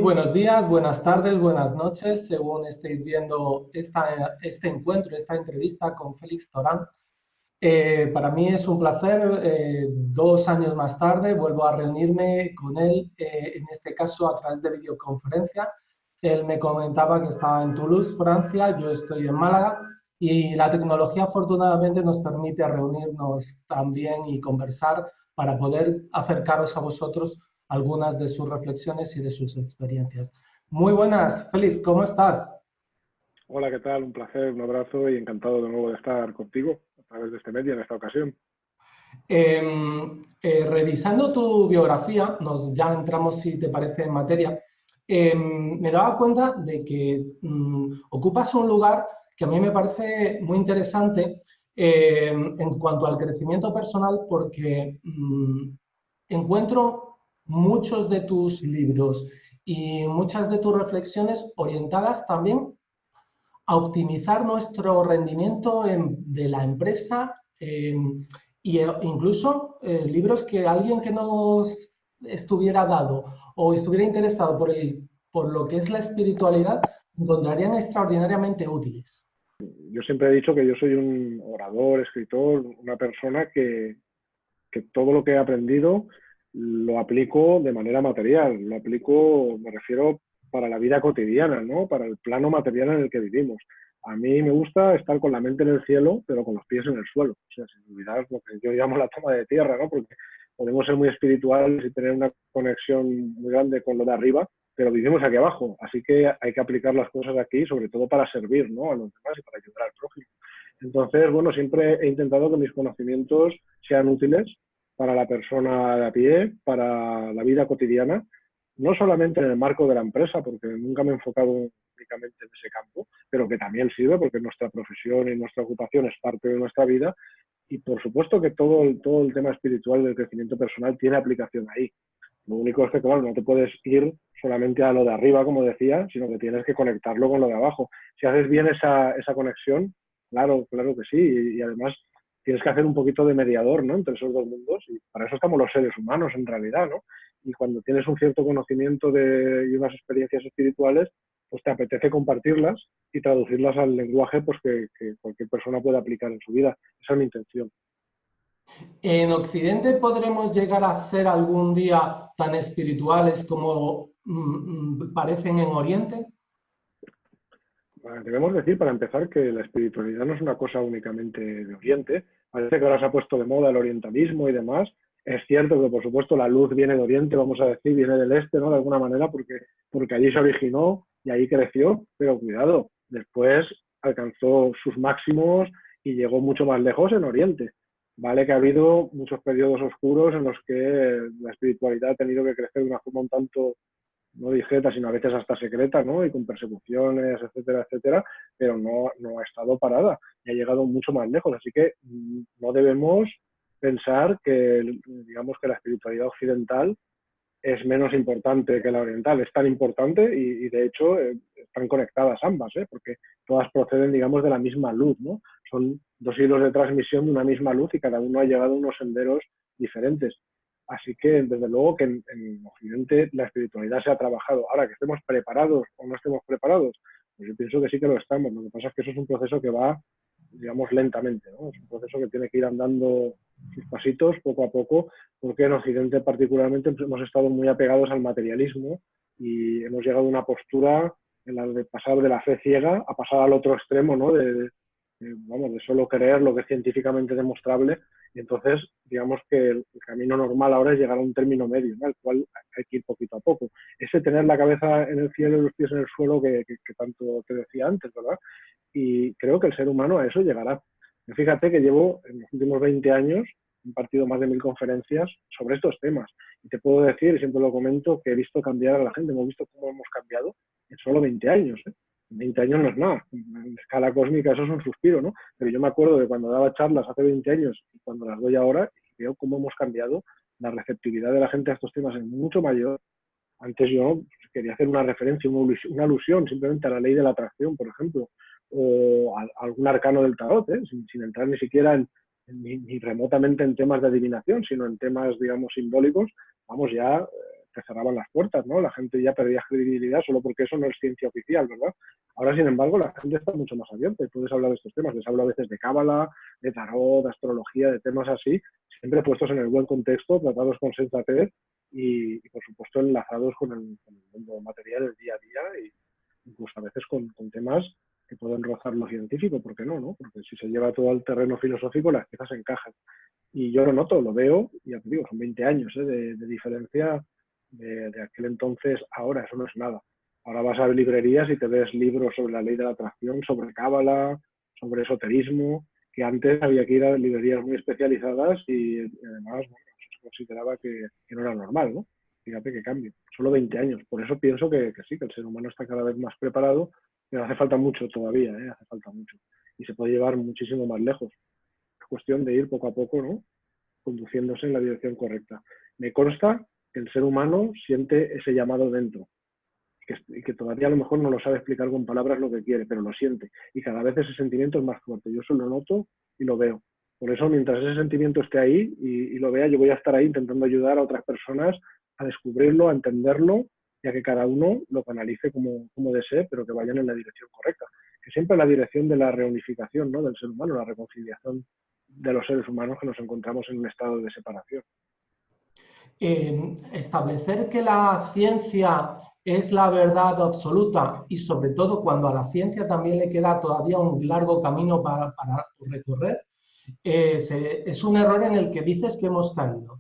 buenos días, buenas tardes, buenas noches, según estéis viendo este encuentro, esta entrevista con Félix Torán. Para mí es un placer, 2 años más tarde vuelvo a reunirme con él, en este caso a través de videoconferencia. Él me comentaba que estaba en Toulouse, Francia, yo estoy en Málaga y la tecnología afortunadamente nos permite reunirnos también y conversar para poder acercaros a vosotros algunas de sus reflexiones y de sus experiencias. Muy buenas, Félix, ¿cómo estás? Hola, ¿qué tal? Un placer, un abrazo y encantado de nuevo de estar contigo a través de este medio en esta ocasión. Revisando tu biografía, ya entramos, si te parece, en materia. Me daba cuenta de que ocupas un lugar que a mí me parece muy interesante en cuanto al crecimiento personal, porque encuentro muchos de tus libros y muchas de tus reflexiones orientadas también a optimizar nuestro rendimiento de la empresa, incluso libros que alguien que nos estuviera dado o estuviera interesado por lo que es la espiritualidad encontrarían extraordinariamente útiles. Yo siempre he dicho que yo soy un orador, escritor, una persona que todo lo que he aprendido lo aplico de manera material, lo aplico, me refiero, para la vida cotidiana, ¿no? Para el plano material en el que vivimos. A mí me gusta estar con la mente en el cielo, pero con los pies en el suelo. O sea, sin olvidar lo que yo llamo la toma de tierra, ¿no? Porque podemos ser muy espirituales y tener una conexión muy grande con lo de arriba, pero vivimos aquí abajo. Así que hay que aplicar las cosas aquí, sobre todo para servir, ¿no? A los demás y para ayudar al prójimo. Entonces, bueno, siempre he intentado que mis conocimientos sean útiles para la persona de a pie, para la vida cotidiana, no solamente en el marco de la empresa, porque nunca me he enfocado únicamente en ese campo, pero que también sirve porque nuestra profesión y nuestra ocupación es parte de nuestra vida. Y por supuesto que todo el tema espiritual del crecimiento personal tiene aplicación ahí. Lo único es que, claro, no te puedes ir solamente a lo de arriba, como decía, sino que tienes que conectarlo con lo de abajo. Si haces bien esa conexión, claro que sí, y además tienes que hacer un poquito de mediador, ¿no?, entre esos dos mundos, y para eso estamos los seres humanos en realidad, ¿no? Y cuando tienes un cierto conocimiento y unas experiencias espirituales, pues te apetece compartirlas y traducirlas al lenguaje, pues que cualquier persona pueda aplicar en su vida. Esa es mi intención. ¿En Occidente podremos llegar a ser algún día tan espirituales como parecen en Oriente? Debemos decir, para empezar, que la espiritualidad no es una cosa únicamente de Oriente. Parece que ahora se ha puesto de moda el orientalismo y demás. Es cierto que, por supuesto, la luz viene de Oriente, vamos a decir, viene del Este, ¿no?, de alguna manera, porque allí se originó y ahí creció, pero cuidado, después alcanzó sus máximos y llegó mucho más lejos en Oriente. Vale que ha habido muchos periodos oscuros en los que la espiritualidad ha tenido que crecer de una forma un tanto no discreta, sino a veces hasta secreta, ¿no?, y con persecuciones, etcétera, etcétera, pero no ha estado parada y ha llegado mucho más lejos. Así que no debemos pensar que, digamos, que la espiritualidad occidental es menos importante que la oriental. Es tan importante y de hecho, están conectadas ambas, porque todas proceden, digamos, de la misma luz, ¿no? Son dos hilos de transmisión de una misma luz y cada uno ha llegado a unos senderos diferentes. Así que, desde luego, que en Occidente la espiritualidad se ha trabajado. Ahora, que estemos preparados o no estemos preparados, pues yo pienso que sí que lo estamos. Lo que pasa es que eso es un proceso que va, digamos, lentamente, ¿no? Es un proceso que tiene que ir andando sus pasitos poco a poco, porque en Occidente particularmente hemos estado muy apegados al materialismo y hemos llegado a una postura en la de pasar de la fe ciega a pasar al otro extremo, ¿no?, vamos, de solo creer lo que es científicamente demostrable. Y entonces, digamos que el camino normal ahora es llegar a un término medio, ¿no?, al cual hay que ir poquito a poco. Ese tener la cabeza en el cielo y los pies en el suelo que tanto te decía antes, ¿verdad? Y creo que el ser humano a eso llegará. Fíjate que llevo en los últimos 20 años impartido más de 1000 conferencias sobre estos temas. Y te puedo decir, y siempre lo comento, que he visto cambiar a la gente. Hemos visto cómo hemos cambiado en solo 20 años. 20 años no es nada. En escala cósmica eso es un suspiro, ¿no? Pero yo me acuerdo de cuando daba charlas hace 20 años y cuando las doy ahora, y veo cómo hemos cambiado. La receptividad de la gente a estos temas es mucho mayor. Antes yo quería hacer una referencia, una alusión simplemente a la ley de la atracción, por ejemplo, o a algún arcano del tarot, sin entrar ni siquiera ni remotamente en temas de adivinación, sino en temas, digamos, simbólicos. Vamos, ya te cerraban las puertas, ¿no? La gente ya perdía credibilidad solo porque eso no es ciencia oficial, ¿verdad? Ahora, sin embargo, la gente está mucho más abierta y puedes hablar de estos temas. Les hablo a veces de cábala, de tarot, de astrología, de temas así, siempre puestos en el buen contexto, tratados con sensatez y por supuesto, enlazados con el mundo material, el día a día, y incluso a veces con temas que pueden rozar lo científico, ¿por qué no, no? Porque si se lleva todo al terreno filosófico, las piezas encajan. Y yo lo noto, lo veo, y ya te digo, son 20 años de diferencia de aquel entonces ahora, eso no es nada. Ahora vas a librerías y te ves libros sobre la ley de la atracción, sobre cábala, sobre esoterismo, que antes había que ir a librerías muy especializadas y además bueno, se consideraba que no era normal, ¿no? Fíjate qué cambio. Solo 20 años. Por eso pienso que sí, que el ser humano está cada vez más preparado, pero hace falta mucho todavía, ¿eh? Hace falta mucho. Y se puede llevar muchísimo más lejos. Es cuestión de ir poco a poco, ¿no? Conduciéndose en la dirección correcta. Me consta que el ser humano siente ese llamado dentro y que todavía a lo mejor no lo sabe explicar con palabras lo que quiere, pero lo siente. Y cada vez ese sentimiento es más fuerte. Yo eso lo noto y lo veo. Por eso, mientras ese sentimiento esté ahí y lo vea, yo voy a estar ahí intentando ayudar a otras personas a descubrirlo, a entenderlo, y a que cada uno lo canalice como desee, pero que vayan en la dirección correcta. Que siempre la dirección de la reunificación, ¿no?, del ser humano, la reconciliación de los seres humanos que nos encontramos en un estado de separación. Establecer que la ciencia es la verdad absoluta y sobre todo cuando a la ciencia también le queda todavía un largo camino para recorrer, es un error en el que dices que hemos caído.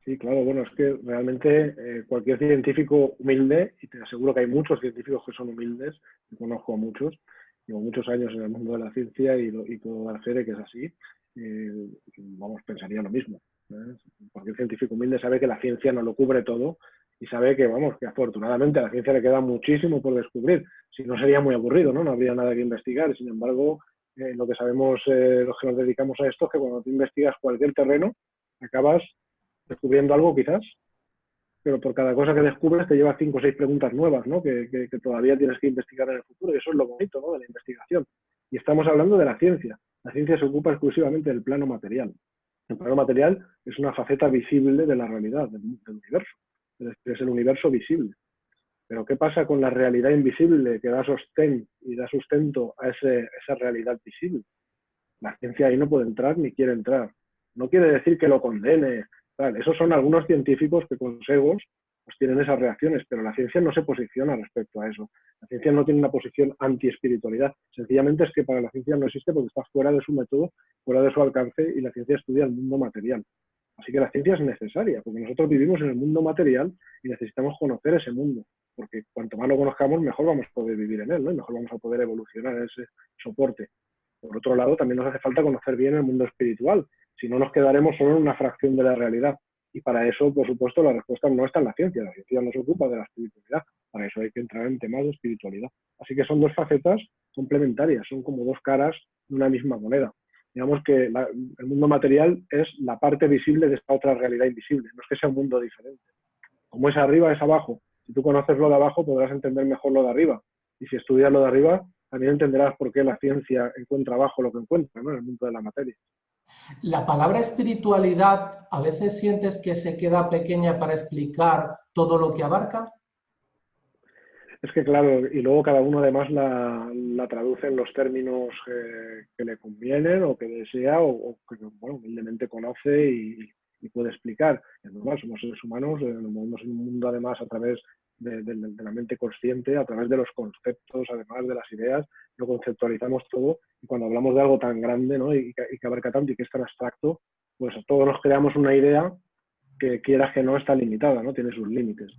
Sí, claro, bueno, es que realmente cualquier científico humilde, y te aseguro que hay muchos científicos que son humildes, yo conozco a muchos, llevo muchos años en el mundo de la ciencia y puedo dar fe de que es así, vamos, pensaría lo mismo. Cualquier científico humilde sabe que la ciencia no lo cubre todo y sabe que, vamos, que afortunadamente a la ciencia le queda muchísimo por descubrir. Si no sería muy aburrido, ¿no? No habría nada que investigar. Sin embargo, lo que sabemos los que nos dedicamos a esto es que cuando tú investigas cualquier terreno, acabas descubriendo algo quizás, pero por cada cosa que descubres te lleva 5 o 6 preguntas nuevas, ¿no? Que todavía tienes que investigar en el futuro, y eso es lo bonito, ¿no?, de la investigación. Y estamos hablando de la ciencia. La ciencia se ocupa exclusivamente del plano material. El plano material es una faceta visible de la realidad, del universo. Es el universo visible. Pero ¿qué pasa con la realidad invisible que da sostén y da sustento a esa realidad visible? La ciencia ahí no puede entrar ni quiere entrar. No quiere decir que lo condene. Tal. Esos son algunos científicos que con egos pues tienen esas reacciones, pero la ciencia no se posiciona respecto a eso. La ciencia no tiene una posición anti-espiritualidad. Sencillamente es que para la ciencia no existe porque está fuera de su método, fuera de su alcance, y la ciencia estudia el mundo material. Así que la ciencia es necesaria, porque nosotros vivimos en el mundo material y necesitamos conocer ese mundo, porque cuanto más lo conozcamos, mejor vamos a poder vivir en él, ¿no? Y mejor vamos a poder evolucionar en ese soporte. Por otro lado, también nos hace falta conocer bien el mundo espiritual, si no nos quedaremos solo en una fracción de la realidad. Y para eso, por supuesto, la respuesta no está en la ciencia no se ocupa de la espiritualidad, para eso hay que entrar en temas de espiritualidad. Así que son dos facetas complementarias, son como dos caras de una misma moneda. Digamos que el mundo material es la parte visible de esta otra realidad invisible, no es que sea un mundo diferente. Como es arriba, es abajo. Si tú conoces lo de abajo, podrás entender mejor lo de arriba. Y si estudias lo de arriba, también entenderás por qué la ciencia encuentra abajo lo que encuentra, ¿no?, en el mundo de la materia. La palabra espiritualidad, ¿a veces sientes que se queda pequeña para explicar todo lo que abarca? Es que claro, y luego cada uno además la traduce en los términos que le convienen o que desea o que, bueno, humildemente conoce y puede explicar. Es normal, somos seres humanos, nos movemos en un mundo además a través de la mente consciente, a través de los conceptos, además de las ideas, lo conceptualizamos todo, y cuando hablamos de algo tan grande, ¿no?, y que abarca tanto y que es tan abstracto, pues todos nos creamos una idea que, quieras que no, está limitada, ¿no?, tiene sus límites.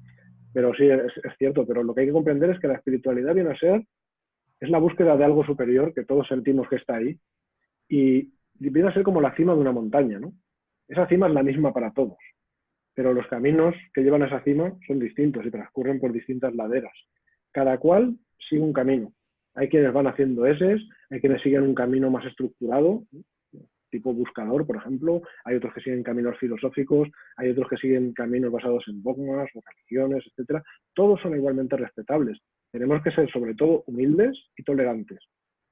Pero sí, es cierto, pero lo que hay que comprender es que la espiritualidad viene a ser, es la búsqueda de algo superior, que todos sentimos que está ahí, y viene a ser como la cima de una montaña, ¿no? Esa cima es la misma para todos, pero los caminos que llevan a esa cima son distintos y transcurren por distintas laderas. Cada cual sigue un camino. Hay quienes van haciendo eses, hay quienes siguen un camino más estructurado, tipo buscador, por ejemplo, hay otros que siguen caminos filosóficos, hay otros que siguen caminos basados en dogmas o religiones, etcétera. Todos son igualmente respetables. Tenemos que ser sobre todo humildes y tolerantes.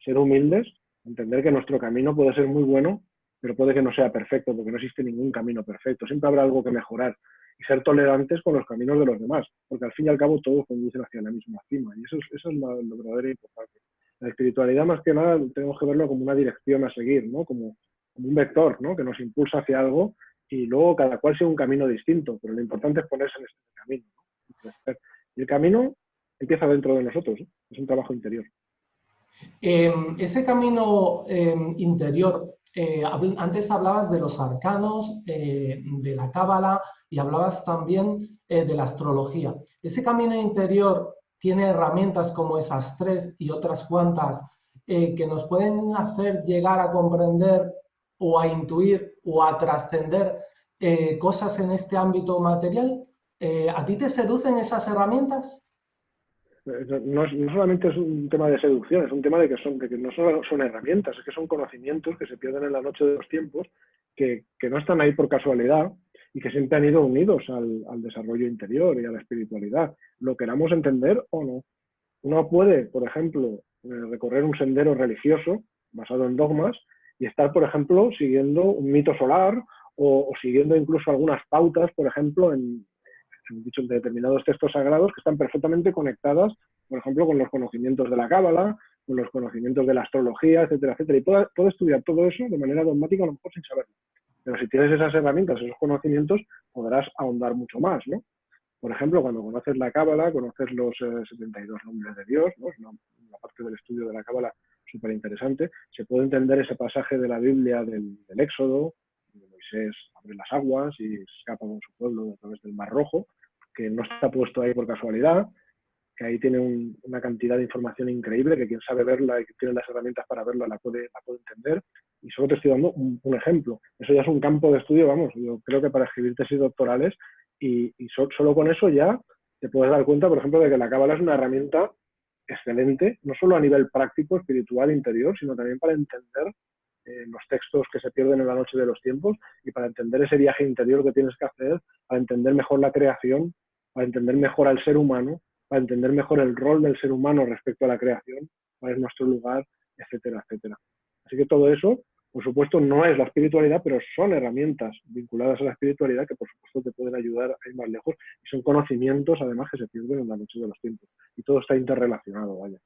Ser humildes, entender que nuestro camino puede ser muy bueno, pero puede que no sea perfecto, porque no existe ningún camino perfecto. Siempre habrá algo que mejorar. y ser tolerantes con los caminos de los demás, porque al fin y al cabo todos conducen hacia la misma cima, y eso es lo verdadero importante. La espiritualidad, más que nada, tenemos que verlo como una dirección a seguir, ¿no? Como un vector, ¿no? Que nos impulsa hacia algo, y luego cada cual sigue un camino distinto, pero lo importante es ponerse en este camino, ¿no? Y el camino empieza dentro de nosotros, ¿eh? Es un trabajo interior. Ese camino interior, antes hablabas de los arcanos, de la cábala y hablabas también de la astrología. ¿Ese camino interior tiene herramientas como esas tres y otras cuantas que nos pueden hacer llegar a comprender o a intuir o a trascender cosas en este ámbito material? ¿A ti te seducen esas herramientas? No solamente es un tema de seducción, es un tema de que no solo son herramientas, es que son conocimientos que se pierden en la noche de los tiempos, que no están ahí por casualidad y que siempre han ido unidos al desarrollo interior y a la espiritualidad, lo queramos entender o no. Uno puede, por ejemplo, recorrer un sendero religioso basado en dogmas y estar, por ejemplo, siguiendo un mito solar o siguiendo incluso algunas pautas, por ejemplo, en determinados textos sagrados que están perfectamente conectadas, por ejemplo, con los conocimientos de la cábala, con los conocimientos de la astrología, etcétera, etcétera. Y puedo estudiar todo eso de manera dogmática, a lo mejor sin saberlo. Pero si tienes esas herramientas, esos conocimientos, podrás ahondar mucho más, ¿no? Por ejemplo, cuando conoces la cábala, conoces los 72 nombres de Dios, ¿no? Es una parte del estudio de la cábala súper interesante. Se puede entender ese pasaje de la Biblia del Éxodo, donde Moisés abre las aguas y escapa con su pueblo a través del Mar Rojo, que no está puesto ahí por casualidad, que ahí tiene una cantidad de información increíble, que quien sabe verla y que tiene las herramientas para verla la puede entender. Y solo te estoy dando un ejemplo. Eso ya es un campo de estudio, vamos, yo creo que para escribir tesis doctorales, y solo con eso ya te puedes dar cuenta, por ejemplo, de que la cábala es una herramienta excelente, no solo a nivel práctico, espiritual, interior, sino también para entender los textos que se pierden en la noche de los tiempos y para entender ese viaje interior que tienes que hacer, para entender mejor la creación, para entender mejor al ser humano, para entender mejor el rol del ser humano respecto a la creación, cuál es nuestro lugar, etcétera, etcétera. Así que todo eso, por supuesto, no es la espiritualidad, pero son herramientas vinculadas a la espiritualidad que, por supuesto, te pueden ayudar a ir más lejos y son conocimientos, además, que se pierden en la noche de los tiempos. Y todo está interrelacionado, vaya.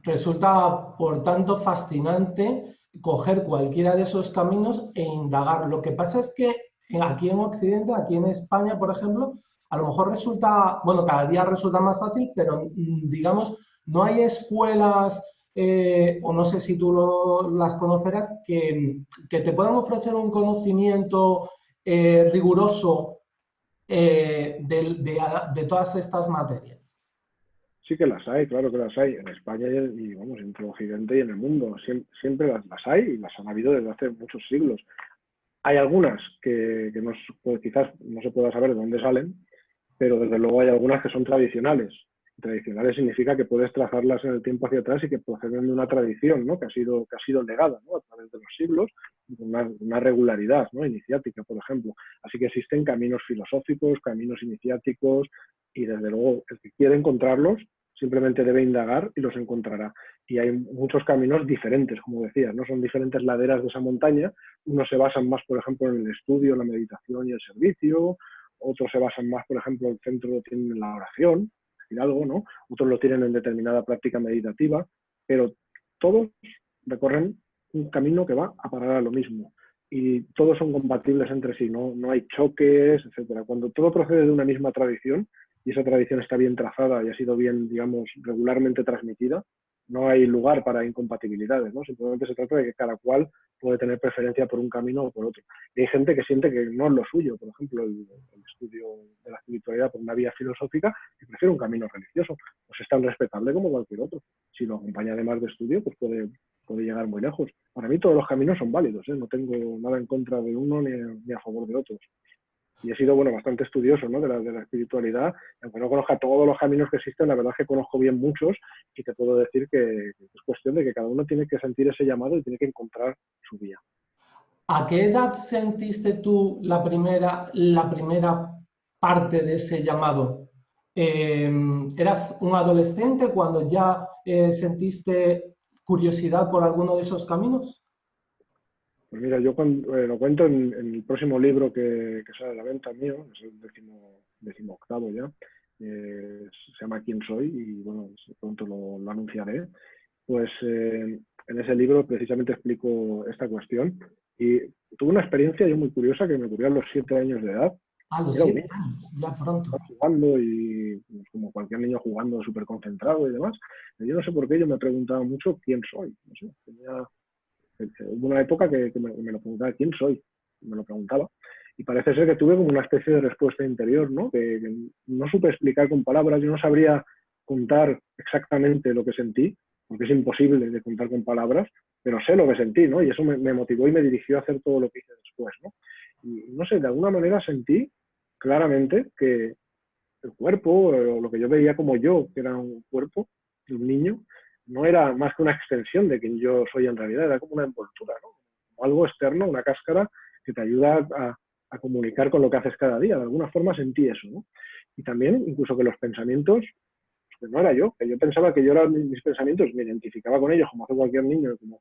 Resulta, por tanto, fascinante coger cualquiera de esos caminos e indagar. Lo que pasa es que aquí en Occidente, aquí en España, por ejemplo, a lo mejor resulta, bueno, cada día resulta más fácil, pero digamos, no hay escuelas, o no sé si tú las conocerás, que te puedan ofrecer un conocimiento riguroso de todas estas materias. Sí que las hay, claro que las hay, en España y vamos, entre Occidente y en el mundo. Siempre las hay y las han habido desde hace muchos siglos. Hay algunas que no, pues quizás no se pueda saber de dónde salen, pero desde luego hay algunas que son tradicionales. Tradicionales significa que puedes trazarlas en el tiempo hacia atrás y que proceden de una tradición, ¿no? que ha sido legada, ¿no? a través de los siglos, una regularidad, ¿no? iniciática, por ejemplo. Así que existen caminos filosóficos, caminos iniciáticos, y desde luego el que quiere encontrarlos simplemente debe indagar y los encontrará. Y hay muchos caminos diferentes, como decías, ¿no? Son diferentes laderas de esa montaña. Unos se basan más, por ejemplo, en el estudio, la meditación y el servicio. Otros se basan más, por ejemplo, el centro lo tienen en la oración, decir algo, ¿no? Otros lo tienen en determinada práctica meditativa, pero todos recorren un camino que va a parar a lo mismo. Y todos son compatibles entre sí, no hay choques, etcétera. Cuando todo procede de una misma tradición, y esa tradición está bien trazada y ha sido bien, digamos, regularmente transmitida, no hay lugar para incompatibilidades, ¿no? Simplemente se trata de que cada cual puede tener preferencia por un camino o por otro. Y hay gente que siente que no es lo suyo, por ejemplo, el estudio de la espiritualidad por una vía filosófica y prefiere un camino religioso. Pues es tan respetable como cualquier otro. Si lo acompaña además de estudio, pues puede llegar muy lejos. Para mí todos los caminos son válidos, ¿eh? No tengo nada en contra de uno ni a favor de otros. Y he sido, bueno, bastante estudioso, ¿no? de la espiritualidad. Aunque no conozca todos los caminos que existen, la verdad es que conozco bien muchos y te puedo decir que es cuestión de que cada uno tiene que sentir ese llamado y tiene que encontrar su vía. ¿A qué edad sentiste tú la primera parte de ese llamado? ¿Eras un adolescente cuando ya sentiste curiosidad por alguno de esos caminos? Pues mira, yo lo cuento en el próximo libro que sale a la venta mío, es el decimoctavo ya, se llama ¿Quién soy? Y bueno, pronto lo anunciaré. Pues en ese libro precisamente explico esta cuestión y tuve una experiencia yo muy curiosa que me ocurrió a los 7 años de edad. A los Era un siete niño, años, ya pronto. estaba jugando y pues, como cualquier niño jugando súper concentrado y demás. Y yo no sé por qué yo me preguntaba mucho quién soy. No sé, hubo una época que me lo preguntaba quién soy, me lo preguntaba. Y parece ser que tuve como una especie de respuesta interior, ¿no? Que no supe explicar con palabras, yo no sabría contar exactamente lo que sentí, porque es imposible de contar con palabras, pero sé lo que sentí, ¿no? Y eso me motivó y me dirigió a hacer todo lo que hice después, ¿no? Y no sé, de alguna manera sentí claramente que el cuerpo, o lo que yo veía como yo, que era un cuerpo de un niño, no era más que una extensión de quien yo soy en realidad, era como una envoltura, ¿no? Como algo externo, una cáscara que te ayuda a comunicar con lo que haces cada día. De alguna forma sentí eso, ¿no? Y también, incluso que los pensamientos, pues no era yo, que yo pensaba que yo era mis pensamientos, me identificaba con ellos como hace cualquier niño, como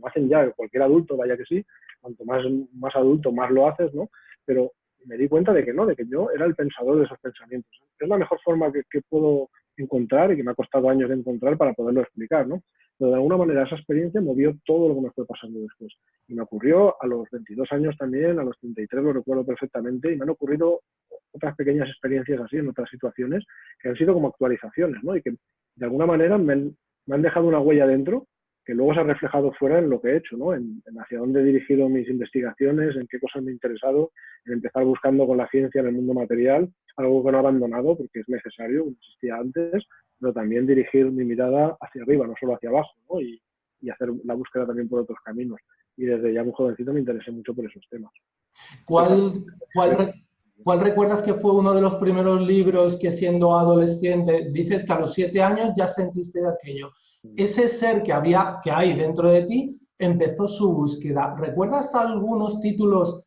hacen ya cualquier adulto, vaya que sí, cuanto más adulto más lo haces, ¿no? Pero me di cuenta de que no, de que yo era el pensador de esos pensamientos. Es la mejor forma que puedo encontrar y que me ha costado años de encontrar para poderlo explicar, ¿no? Pero de alguna manera esa experiencia movió todo lo que me fue pasando después. Y me ocurrió a los 22 años también, a los 33 lo recuerdo perfectamente, y me han ocurrido otras pequeñas experiencias así en otras situaciones que han sido como actualizaciones, ¿no? Y que de alguna manera me han dejado una huella dentro que luego se ha reflejado fuera en lo que he hecho, ¿no? En hacia dónde he dirigido mis investigaciones, en qué cosas me he interesado, en empezar buscando con la ciencia en el mundo material, algo que no he abandonado porque es necesario, como existía antes, pero también dirigir mi mirada hacia arriba, no solo hacia abajo, ¿no? Y hacer la búsqueda también por otros caminos. Y desde ya muy jovencito me interesé mucho por esos temas. Entonces, ¿Cuál, cuál recuerdas que fue uno de los primeros libros que siendo adolescente, dices que a los 7 años ya sentiste aquello? Ese ser que hay dentro de ti empezó su búsqueda. ¿Recuerdas algunos títulos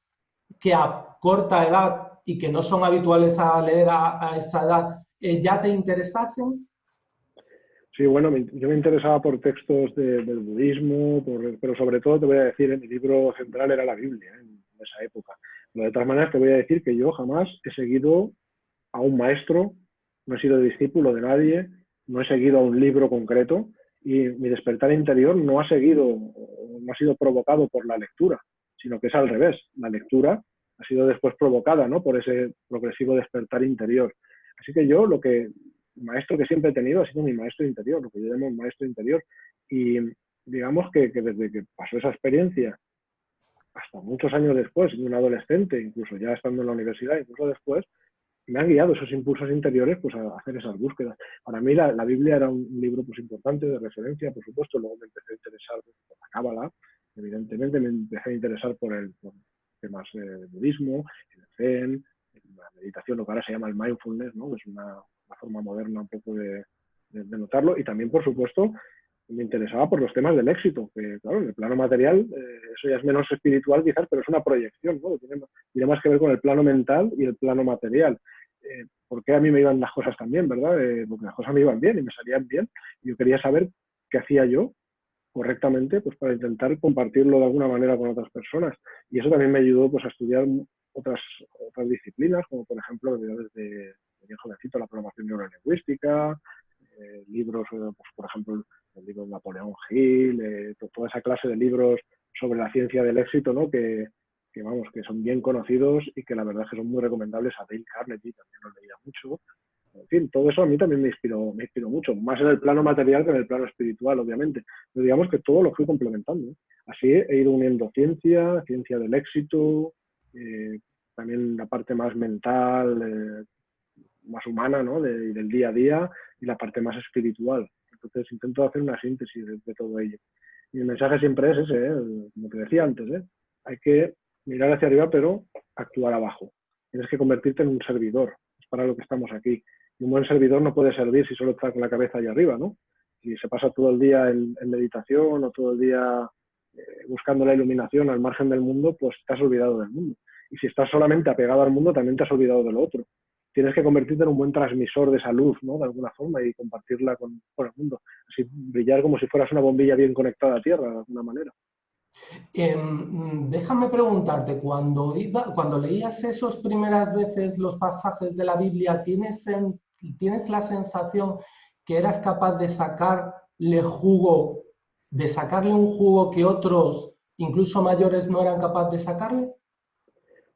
que a corta edad y que no son habituales a leer a esa edad ya te interesasen? sí, bueno, yo me interesaba por textos del budismo, pero sobre todo te voy a decir, mi libro central era la Biblia en esa época. Pero de todas maneras te voy a decir que yo jamás he seguido a un maestro, no he sido discípulo de nadie, no he seguido a un libro concreto y mi despertar interior no ha no ha sido provocado por la lectura, sino que es al revés. La lectura ha sido después provocada, ¿no? Por ese progresivo despertar interior. Así que yo el maestro que siempre he tenido ha sido mi maestro interior, lo que yo llamo un maestro interior. Y digamos que desde que pasó esa experiencia hasta muchos años después, siendo un adolescente, incluso ya estando en la universidad, incluso después, me han guiado esos impulsos interiores pues, a hacer esas búsquedas. Para mí la Biblia era un libro pues, importante de referencia, por supuesto, luego me empecé a interesar pues, por la Cábala, evidentemente me empecé a interesar por temas de budismo, el zen, la meditación, lo que ahora se llama el mindfulness, ¿no? Es una forma moderna un poco de notarlo, y también, por supuesto, me interesaba por los temas del éxito, que claro, en el plano material, eso ya es menos espiritual quizás, pero es una proyección, ¿no? Tiene más que ver con el plano mental y el plano material. ¿Por qué a mí me iban las cosas tan bien, verdad? Porque las cosas me iban bien y me salían bien. Y yo quería saber qué hacía yo correctamente pues para intentar compartirlo de alguna manera con otras personas. Y eso también me ayudó pues a estudiar otras disciplinas, como por ejemplo desde bien jovencito la programación neurolingüística, libros, pues, por ejemplo, el libro de Napoleón Hill, toda esa clase de libros sobre la ciencia del éxito, ¿no? Vamos, que son bien conocidos y que la verdad es que son muy recomendables. A Dale Carnegie también lo leía mucho. En fin, todo eso a mí también me inspiró mucho, más en el plano material que en el plano espiritual, obviamente. Pero digamos que todo lo fui complementando, ¿eh? Así he ido uniendo ciencia del éxito, también la parte más mental, más humana, ¿no? Del día a día, y la parte más espiritual. Entonces intento hacer una síntesis de todo ello. Y el mensaje siempre es ese, como te decía antes, hay que mirar hacia arriba pero actuar abajo. Tienes que convertirte en un servidor, es para lo que estamos aquí. Y un buen servidor no puede servir si solo está con la cabeza allá arriba, ¿no? Si se pasa todo el día en meditación o todo el día buscando la iluminación al margen del mundo, pues te has olvidado del mundo. Y si estás solamente apegado al mundo, también te has olvidado del otro. Tienes que convertirte en un buen transmisor de esa luz, ¿no? De alguna forma, y compartirla con el mundo. Así brillar como si fueras una bombilla bien conectada a tierra, de alguna manera. Déjame preguntarte, cuando leías esos primeras veces los pasajes de la Biblia, ¿tienes la sensación que eras capaz de sacarle un jugo que otros, incluso mayores, no eran capaces de sacarle?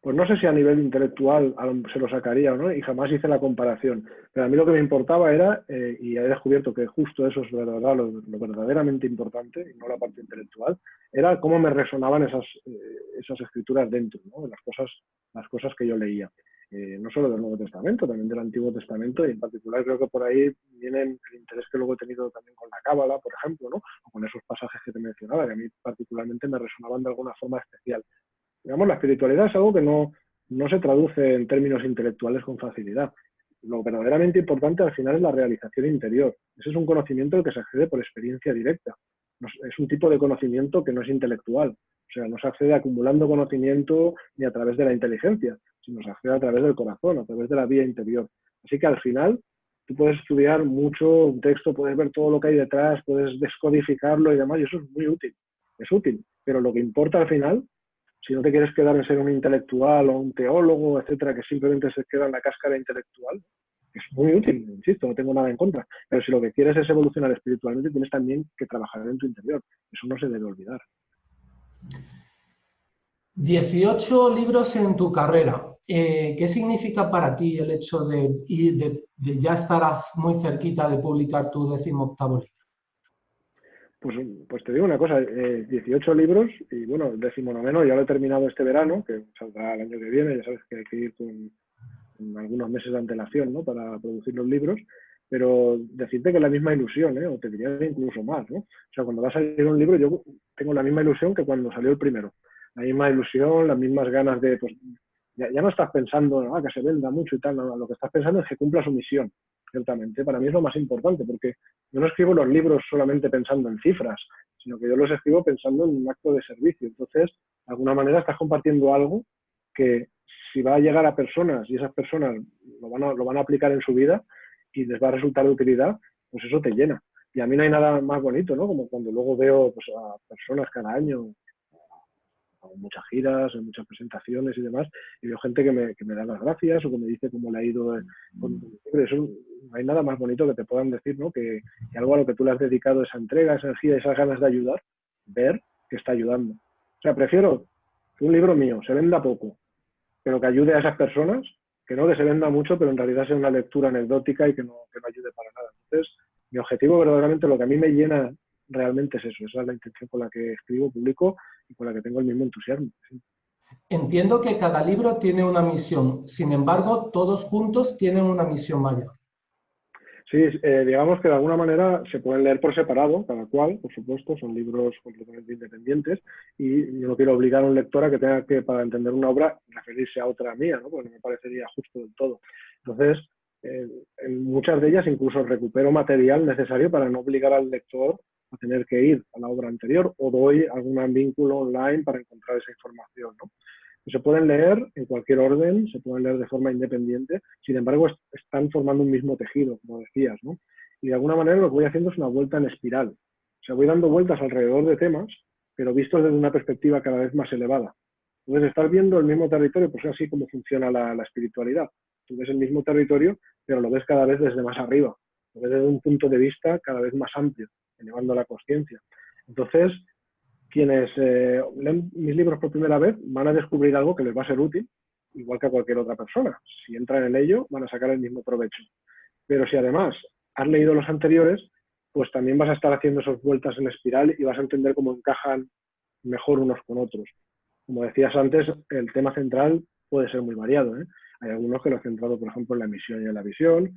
Pues no sé si a nivel intelectual se lo sacaría o no, y jamás hice la comparación. Pero a mí lo que me importaba era, y he descubierto que justo eso es verdad, lo verdaderamente importante, y no la parte intelectual, era cómo me resonaban esas escrituras dentro, ¿no? De las cosas que yo leía. No solo del Nuevo Testamento, también del Antiguo Testamento, y en particular creo que por ahí viene el interés que luego he tenido también con la Cábala, por ejemplo, ¿no? O con esos pasajes que te mencionaba, que a mí particularmente me resonaban de alguna forma especial. Digamos, la espiritualidad es algo que no se traduce en términos intelectuales con facilidad. Lo verdaderamente importante al final es la realización interior. Ese es un conocimiento al que se accede por experiencia directa. Es un tipo de conocimiento que no es intelectual. O sea, no se accede acumulando conocimiento ni a través de la inteligencia, sino se accede a través del corazón, a través de la vía interior. Así que al final tú puedes estudiar mucho un texto, puedes ver todo lo que hay detrás, puedes descodificarlo y demás, y eso es muy útil. Es útil, pero lo que importa al final, si no te quieres quedar en ser un intelectual o un teólogo, etcétera, que simplemente se queda en la cáscara intelectual, es muy útil, insisto, no tengo nada en contra. Pero si lo que quieres es evolucionar espiritualmente, tienes también que trabajar en tu interior. Eso no se debe olvidar. 18 libros en tu carrera. ¿Qué significa para ti el hecho de ya estar muy cerquita de publicar tu 18º libro? Pues te digo una cosa, 18 libros y bueno, el 19º ya lo he terminado este verano, que saldrá el año que viene, ya sabes que hay que ir con algunos meses de antelación, ¿no? Para producir los libros, pero decirte que es la misma ilusión, ¿eh? O te diría incluso más, ¿no? O sea, cuando va a salir un libro yo tengo la misma ilusión que cuando salió el primero, la misma ilusión, las mismas ganas de, pues, ya no estás pensando que se venda mucho y tal, no, lo que estás pensando es que cumpla su misión, ciertamente. Para mí es lo más importante, porque yo no escribo los libros solamente pensando en cifras, sino que yo los escribo pensando en un acto de servicio. Entonces, de alguna manera estás compartiendo algo que si va a llegar a personas y esas personas lo van a aplicar en su vida y les va a resultar de utilidad, pues eso te llena. Y a mí no hay nada más bonito, ¿no? Como cuando luego veo pues, a personas cada año, hago muchas giras, muchas presentaciones y demás, y veo gente que me da las gracias o que me dice cómo le ha ido con eso. No hay nada más bonito que te puedan decir, ¿no? Que algo a lo que tú le has dedicado esa entrega, esa energía, esas ganas de ayudar, ver que está ayudando. O sea, prefiero que un libro mío se venda poco, pero que ayude a esas personas, que no que se venda mucho, pero en realidad sea una lectura anecdótica y que no ayude para nada. Entonces, mi objetivo verdaderamente, lo que a mí me llena realmente es eso, esa es la intención con la que escribo, publico y con la que tengo el mismo entusiasmo. ¿Sí? Entiendo que cada libro tiene una misión, sin embargo, todos juntos tienen una misión mayor. Sí, digamos que de alguna manera se pueden leer por separado, cada cual, por supuesto, son libros completamente independientes y yo no quiero obligar a un lector a que tenga que, para entender una obra, referirse a otra mía, ¿no? Porque no me parecería justo del todo. Entonces, en muchas de ellas incluso recupero material necesario para no obligar al lector a tener que ir a la obra anterior o doy algún vínculo online para encontrar esa información, ¿no? Se pueden leer en cualquier orden, se pueden leer de forma independiente, sin embargo están formando un mismo tejido, como decías, ¿no? Y de alguna manera lo que voy haciendo es una vuelta en espiral. O sea, voy dando vueltas alrededor de temas, pero vistos desde una perspectiva cada vez más elevada. Entonces, estás viendo el mismo territorio, pues es así como funciona la espiritualidad. Tú ves el mismo territorio, pero lo ves cada vez desde más arriba, lo ves desde un punto de vista cada vez más amplio, elevando la conciencia. Entonces, quienes leen mis libros por primera vez van a descubrir algo que les va a ser útil, igual que a cualquier otra persona. Si entran en ello, van a sacar el mismo provecho. Pero si además has leído los anteriores, pues también vas a estar haciendo esas vueltas en espiral y vas a entender cómo encajan mejor unos con otros. Como decías antes, el tema central puede ser muy variado, ¿eh? Hay algunos que lo he centrado, por ejemplo, en la misión y en la visión.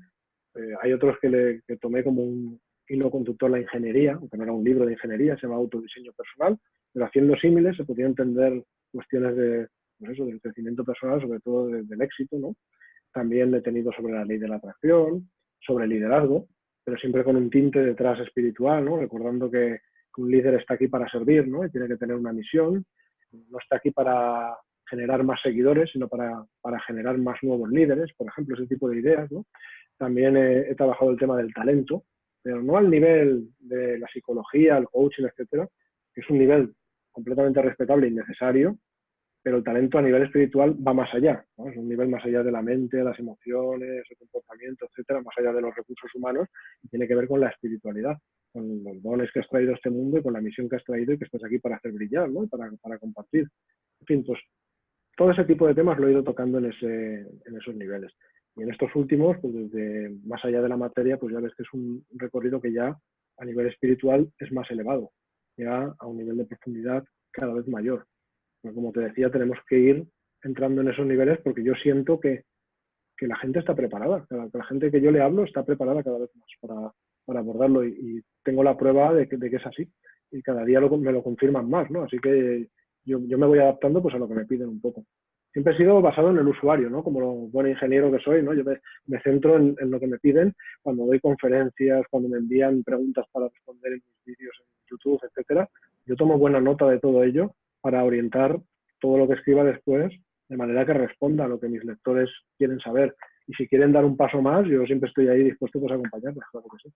Hay otros que tomé como un hilo conductor la ingeniería, aunque no era un libro de ingeniería, se llama Autodiseño Personal, pero haciendo símiles se podía entender cuestiones de, pues eso, del crecimiento personal, sobre todo del éxito, ¿no? También he tenido sobre la ley de la atracción, sobre el liderazgo, pero siempre con un tinte detrás espiritual, ¿no? Recordando que un líder está aquí para servir, ¿no? Y tiene que tener una misión, no está aquí para generar más seguidores, sino para generar más nuevos líderes, por ejemplo, ese tipo de ideas, ¿no? También he trabajado el tema del talento, pero no al nivel de la psicología, el coaching, etcétera, que es un nivel completamente respetable y necesario, pero el talento a nivel espiritual va más allá, ¿no? Es un nivel más allá de la mente, las emociones, el comportamiento, etcétera, más allá de los recursos humanos, y tiene que ver con la espiritualidad, con los dones que has traído a este mundo y con la misión que has traído y que estás aquí para hacer brillar, ¿no? Para compartir. En fin, pues todo ese tipo de temas lo he ido tocando en esos niveles. Y en estos últimos, pues desde más allá de la materia, pues ya ves que es un recorrido que ya a nivel espiritual es más elevado, ya a un nivel de profundidad cada vez mayor. Pues como te decía, tenemos que ir entrando en esos niveles porque yo siento que la gente está preparada, que la gente que yo le hablo está preparada cada vez más para abordarlo y tengo la prueba de que es así y cada día me lo confirman más, ¿no? Así que yo me voy adaptando pues a lo que me piden un poco. Siempre he sido basado en el usuario, ¿no? Como lo buen ingeniero que soy, ¿no? Yo me centro en lo que me piden cuando doy conferencias, cuando me envían preguntas para responder en mis vídeos en YouTube, etcétera. Yo tomo buena nota de todo ello para orientar todo lo que escriba después de manera que responda a lo que mis lectores quieren saber. Y si quieren dar un paso más, yo siempre estoy ahí dispuesto pues, a acompañarles, claro que sí.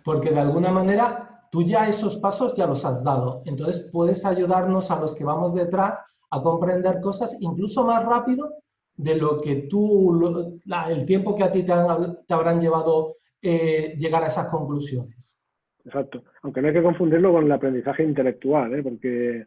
Porque de alguna manera tú ya esos pasos ya los has dado. Entonces puedes ayudarnos a los que vamos detrás a comprender cosas incluso más rápido de lo que tú, el tiempo que a ti te habrán llevado llegar a esas conclusiones. Exacto. Aunque no hay que confundirlo con el aprendizaje intelectual, ¿eh? Porque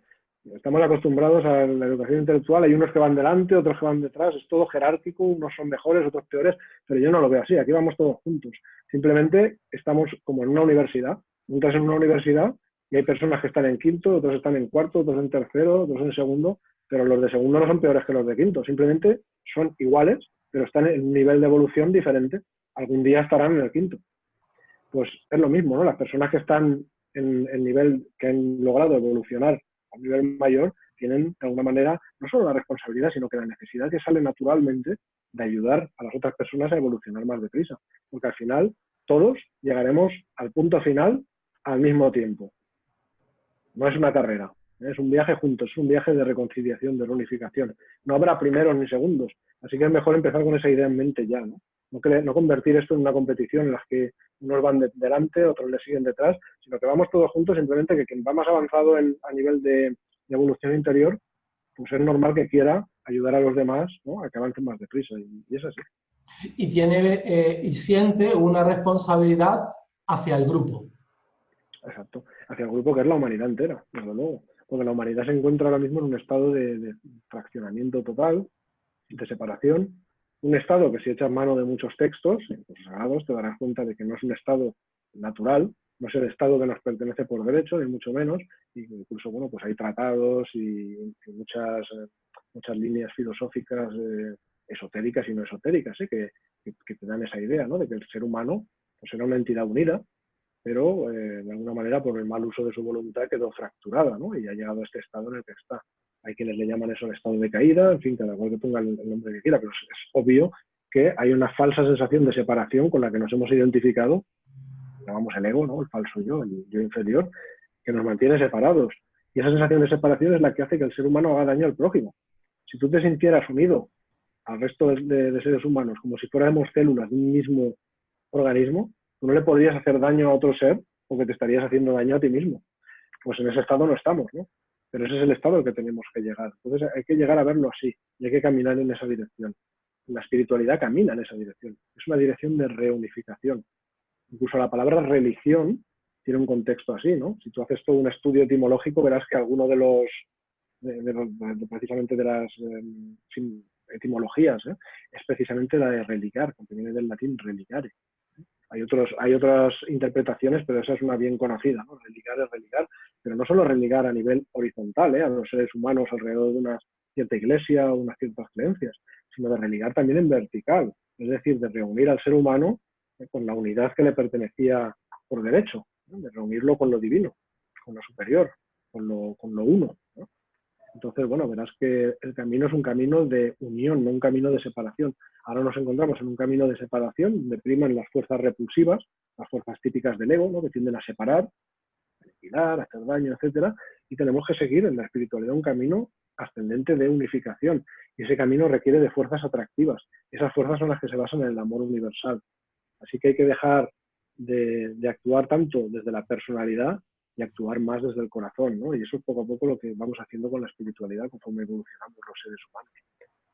estamos acostumbrados a la educación intelectual, hay unos que van delante, otros que van detrás, es todo jerárquico, unos son mejores, otros peores, pero yo no lo veo así, aquí vamos todos juntos. Simplemente estamos como en una universidad, entras en una universidad y hay personas que están en quinto, otros están en cuarto, otros en tercero, otros en segundo, pero los de segundo no son peores que los de quinto, simplemente son iguales, pero están en un nivel de evolución diferente. Algún día estarán en el quinto. Pues es lo mismo, ¿no? Las personas que están en el nivel, que han logrado evolucionar a un nivel mayor, tienen de alguna manera no solo la responsabilidad, sino que la necesidad que sale naturalmente de ayudar a las otras personas a evolucionar más deprisa. Porque al final todos llegaremos al punto final al mismo tiempo. No es una carrera, es un viaje juntos, es un viaje de reconciliación, de reunificación. No habrá primeros ni segundos, así que es mejor empezar con esa idea en mente ya, ¿no? No convertir esto en una competición en la que unos van delante, otros le siguen detrás, sino que vamos todos juntos, simplemente que quien va más avanzado a nivel de evolución interior, pues es normal que quiera ayudar a los demás, ¿no? A que avancen más deprisa, y es así. Y y siente una responsabilidad hacia el grupo. Exacto, hacia el grupo que es la humanidad entera, desde luego. Porque la humanidad se encuentra ahora mismo en un estado de fraccionamiento total, de separación, un estado que si echas mano de muchos textos, incluso sagrados, te darás cuenta de que no es un estado natural, no es el estado que nos pertenece por derecho, ni mucho menos, y incluso, bueno, pues hay tratados y muchas líneas filosóficas esotéricas y no esotéricas, que te dan esa idea, ¿no? De que el ser humano pues, era una entidad unida, pero de alguna manera por el mal uso de su voluntad quedó fracturada, ¿no? Y ha llegado a este estado en el que está. Hay quienes le llaman eso el estado de caída, en fin, cada cual que ponga el nombre que quiera, pero es obvio que hay una falsa sensación de separación con la que nos hemos identificado, llamamos el ego, ¿no? El falso yo, el yo inferior, que nos mantiene separados. Y esa sensación de separación es la que hace que el ser humano haga daño al prójimo. Si tú te sintieras unido al resto de seres humanos como si fuéramos células de un mismo organismo, tú no le podrías hacer daño a otro ser porque te estarías haciendo daño a ti mismo. Pues en ese estado no estamos, ¿no? Pero ese es el estado al que tenemos que llegar. Entonces hay que llegar a verlo así y hay que caminar en esa dirección. La espiritualidad camina en esa dirección. Es una dirección de reunificación. Incluso la palabra religión tiene un contexto así, ¿no? Si tú haces todo un estudio etimológico, verás que alguno precisamente de las etimologías, es precisamente la de religar, que viene del latín religare. Hay otras interpretaciones, pero esa es una bien conocida, ¿no? Religar es religar, pero no solo religar a nivel horizontal, a los seres humanos alrededor de una cierta iglesia o unas ciertas creencias, sino de religar también en vertical, es decir, de reunir al ser humano con la unidad que le pertenecía por derecho, ¿no? De reunirlo con lo divino, con lo superior, con lo uno, ¿no? Entonces, bueno, verás que el camino es un camino de unión, no un camino de separación. Ahora nos encontramos en un camino de separación, donde priman las fuerzas repulsivas, las fuerzas típicas del ego, ¿no? Que tienden a separar, a aniquilar, a hacer daño, etcétera, y tenemos que seguir en la espiritualidad un camino ascendente de unificación, y ese camino requiere de fuerzas atractivas. Esas fuerzas son las que se basan en el amor universal. Así que hay que dejar de actuar tanto desde la personalidad y actuar más desde el corazón, ¿no? Y eso es poco a poco lo que vamos haciendo con la espiritualidad conforme evolucionamos los seres humanos.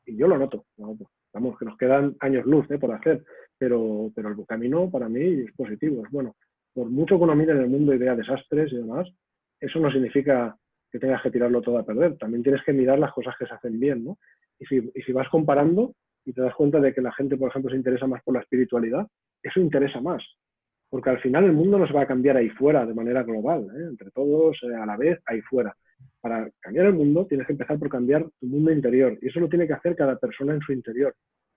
Y yo lo noto, lo noto. Vamos, que nos quedan años luz por hacer, pero el camino para mí es positivo, es bueno. Por mucho que uno mire en el mundo y vea desastres y demás, eso no significa que tengas que tirarlo todo a perder. También tienes que mirar las cosas que se hacen bien, ¿no? Y si vas comparando y te das cuenta de que la gente, por ejemplo, se interesa más por la espiritualidad, eso interesa más. Porque al final el mundo no se va a cambiar ahí fuera de manera global, ¿eh? Entre todos, a la vez, ahí fuera. Para cambiar el mundo tienes que empezar por cambiar tu mundo interior. Y eso lo tiene que hacer cada persona en su interior.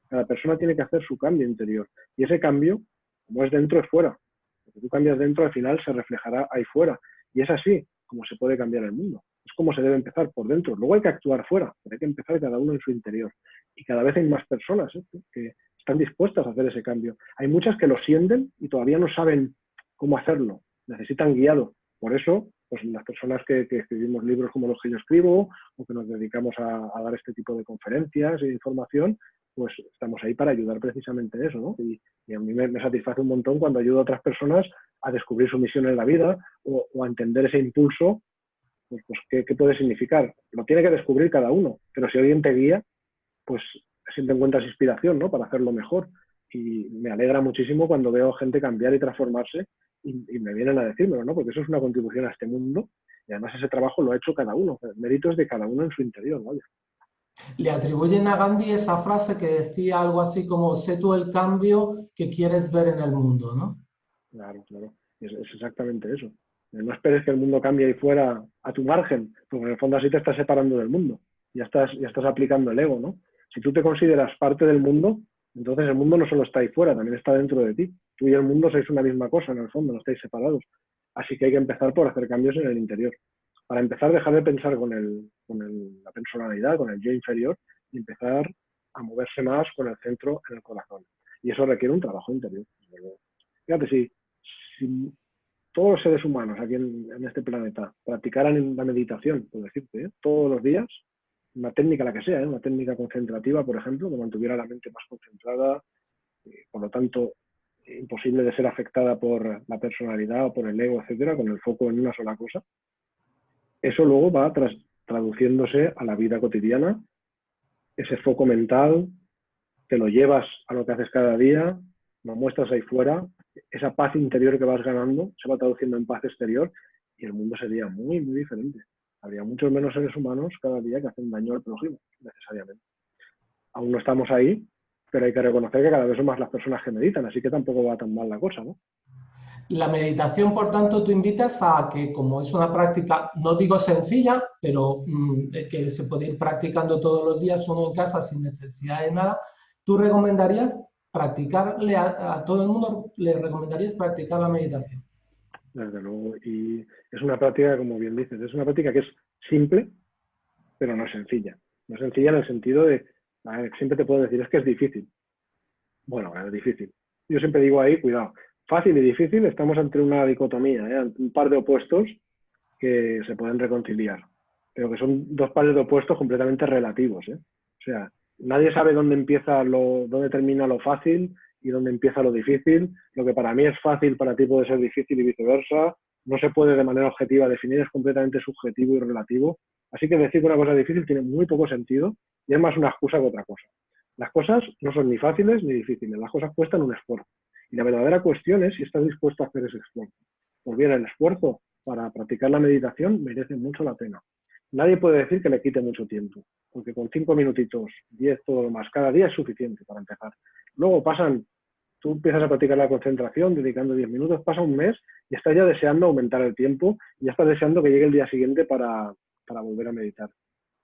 Cada persona tiene que hacer su cambio interior. Y ese cambio, como es dentro, es fuera. Lo que tú cambias dentro, al final se reflejará ahí fuera. Y es así como se puede cambiar el mundo. Es como se debe empezar por dentro. Luego hay que actuar fuera, pero hay que empezar cada uno en su interior. Y cada vez hay más personas que están dispuestas a hacer ese cambio. Hay muchas que lo sienten y todavía no saben cómo hacerlo. Necesitan guiado. Por eso, pues las personas que escribimos libros como los que yo escribo o que nos dedicamos a dar este tipo de conferencias e información, pues estamos ahí para ayudar precisamente eso, ¿no? Y a mí me satisface un montón cuando ayudo a otras personas a descubrir su misión en la vida o a entender ese impulso, pues ¿qué puede significar? Lo tiene que descubrir cada uno, pero si alguien te guía, pues siempre encuentras inspiración, ¿no? Para hacerlo mejor. Y me alegra muchísimo cuando veo gente cambiar y transformarse y me vienen a decírmelo, ¿no? Porque eso es una contribución a este mundo y además ese trabajo lo ha hecho cada uno. El mérito es de cada uno en su interior, ¿vale? Le atribuyen a Gandhi esa frase que decía algo así como, sé tú el cambio que quieres ver en el mundo, ¿no? Claro, claro. Es exactamente eso. No esperes que el mundo cambie ahí fuera a tu margen, porque en el fondo así te estás separando del mundo. Ya estás aplicando el ego, ¿no? Si tú te consideras parte del mundo, entonces el mundo no solo está ahí fuera, también está dentro de ti. Tú y el mundo sois una misma cosa, en el fondo, no estáis separados. Así que hay que empezar por hacer cambios en el interior. Para empezar, dejar de pensar con la personalidad, con el yo inferior, y empezar a moverse más con el centro en el corazón. Y eso requiere un trabajo interior. Fíjate, si todos los seres humanos aquí en este planeta practicaran la meditación, por decirte, todos los días, una técnica la que sea, una técnica concentrativa, por ejemplo, que mantuviera la mente más concentrada, por lo tanto, imposible de ser afectada por la personalidad o por el ego, etcétera, con el foco en una sola cosa, eso luego va traduciéndose a la vida cotidiana, ese foco mental, te lo llevas a lo que haces cada día, lo muestras ahí fuera, esa paz interior que vas ganando se va traduciendo en paz exterior y el mundo sería muy, muy diferente. Habría muchos menos seres humanos cada día que hacen daño al prójimo, necesariamente. Aún no estamos ahí, pero hay que reconocer que cada vez son más las personas que meditan, así que tampoco va tan mal la cosa, ¿no? La meditación, por tanto, tú invitas a que, como es una práctica, no digo sencilla, pero que se puede ir practicando todos los días uno en casa sin necesidad de nada, ¿tú recomendarías practicarle a todo el mundo, le recomendarías practicar la meditación? Desde luego, y es una práctica, como bien dices, es una práctica que es simple, pero no es sencilla. No es sencilla en el sentido de, a ver, siempre te puedo decir, es que es difícil. Bueno, es difícil. Yo siempre digo ahí, cuidado, fácil y difícil, estamos ante una dicotomía, ante un par de opuestos que se pueden reconciliar, pero que son dos pares de opuestos completamente relativos. O sea, nadie sabe dónde termina lo fácil y dónde empieza lo difícil. Lo que para mí es fácil, para ti puede ser difícil y viceversa. No se puede de manera objetiva definir, es completamente subjetivo y relativo. Así que decir que una cosa es difícil tiene muy poco sentido y es más una excusa que otra cosa. Las cosas no son ni fáciles ni difíciles, las cosas cuestan un esfuerzo. Y la verdadera cuestión es si estás dispuesto a hacer ese esfuerzo. Pues bien, el esfuerzo para practicar la meditación merece mucho la pena. Nadie puede decir que le quite mucho tiempo, porque con 5 minutitos, 10, todo lo más, cada día es suficiente para empezar. Luego tú empiezas a practicar la concentración, dedicando 10 minutos, pasa un mes y estás ya deseando aumentar el tiempo y ya estás deseando que llegue el día siguiente para volver a meditar.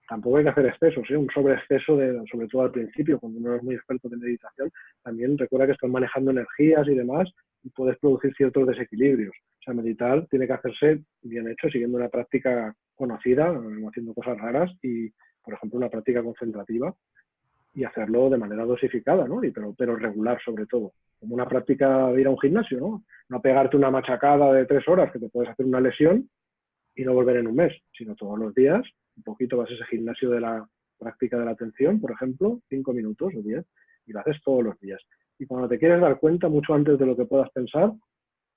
Tampoco hay que hacer excesos, un sobreexceso, sobre todo al principio, cuando uno es muy experto de meditación, también recuerda que estás manejando energías y demás y puedes producir ciertos desequilibrios. O sea, meditar tiene que hacerse bien hecho, siguiendo una práctica conocida, no haciendo cosas raras y, por ejemplo, una práctica concentrativa y hacerlo de manera dosificada, ¿no? Pero regular sobre todo, como una práctica de ir a un gimnasio, ¿no? No pegarte una machacada de 3 horas que te puedes hacer una lesión y no volver en un mes, sino todos los días, un poquito vas a ese gimnasio de la práctica de la atención, por ejemplo, 5 minutos o 10, y lo haces todos los días. Y cuando te quieres dar cuenta, mucho antes de lo que puedas pensar,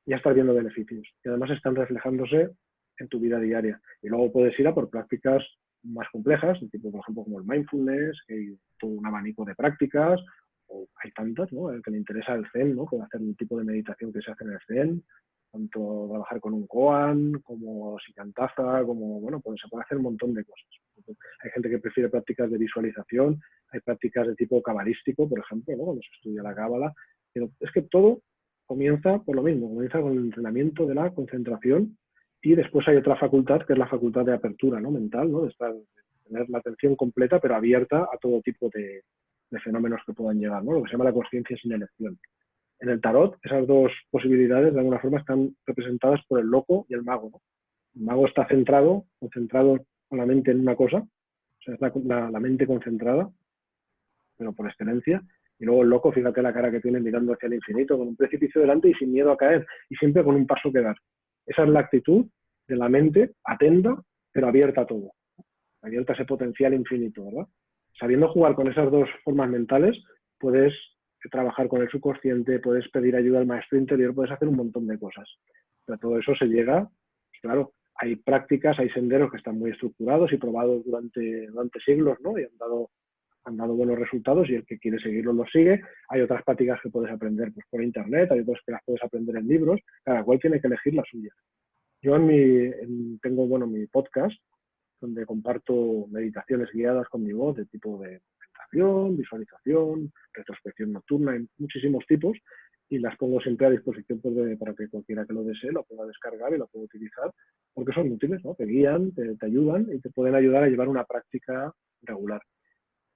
ya estás viendo beneficios. Y además están reflejándose en tu vida diaria. Y luego puedes ir a por prácticas más complejas, tipo, por ejemplo, como el mindfulness, que hay todo un abanico de prácticas, o hay tantas, ¿no? El que le interesa el Zen, ¿no? Puede hacer un tipo de meditación que se hace en el Zen, tanto trabajar con un koan, como shikantaza, como, bueno, pues se puede hacer un montón de cosas. Hay gente que prefiere prácticas de visualización, hay prácticas de tipo cabalístico, por ejemplo, ¿no? Cuando se estudia la cábala. Pero es que todo comienza por lo mismo, comienza con el entrenamiento de la concentración y después hay otra facultad que es la facultad de apertura, ¿no? Mental, ¿no? De tener la atención completa pero abierta a todo tipo de fenómenos que puedan llegar, ¿no? Lo que se llama la conciencia sin elección. En el tarot, esas dos posibilidades de alguna forma están representadas por el loco y el mago, ¿no? El mago está concentrado con la mente en una cosa, o sea, es la mente concentrada, pero por excelencia. Y luego el loco, fíjate la cara que tiene mirando hacia el infinito, con un precipicio delante y sin miedo a caer, y siempre con un paso que dar. Esa es la actitud de la mente atenta, pero abierta a todo, abierta a ese potencial infinito, ¿verdad? Sabiendo jugar con esas dos formas mentales, puedes trabajar con el subconsciente, puedes pedir ayuda al maestro interior, puedes hacer un montón de cosas. Pero todo eso se llega, pues claro, hay prácticas, hay senderos que están muy estructurados y probados durante siglos, ¿no? Y han dado buenos resultados y el que quiere seguirlos los sigue. Hay otras prácticas que puedes aprender pues, por internet, hay otras que las puedes aprender en libros, cada cual tiene que elegir la suya. Yo tengo mi podcast donde comparto meditaciones guiadas con mi voz de tipo de meditación, visualización, retrospección nocturna, en muchísimos tipos, y las pongo siempre a disposición pues, para que cualquiera que lo desee lo pueda descargar y lo pueda utilizar, porque son útiles, ¿no? Te guían, te ayudan y te pueden ayudar a llevar una práctica regular.